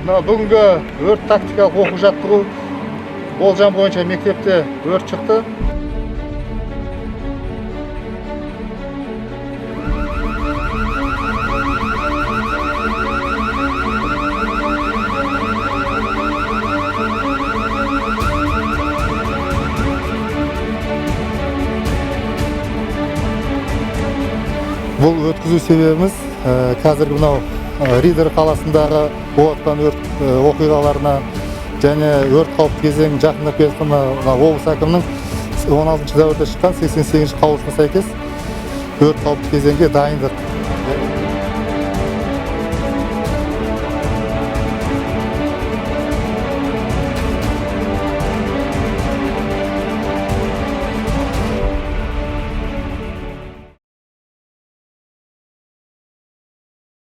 бүгінгі өрт тактикалық оқу жаттығу болжам бойынша мектепте өрт шықты. Бұл өткізу себебіміз қазіргі мынау Риддер қаласындағы болған өрт оқиғаларына және өрт қауіпті кезең жақындап келе жатқан облыс әкімінің 16 сәуірде шыққан 88 қаулысына сәйкес өрт қауіпті кезеңге дайындық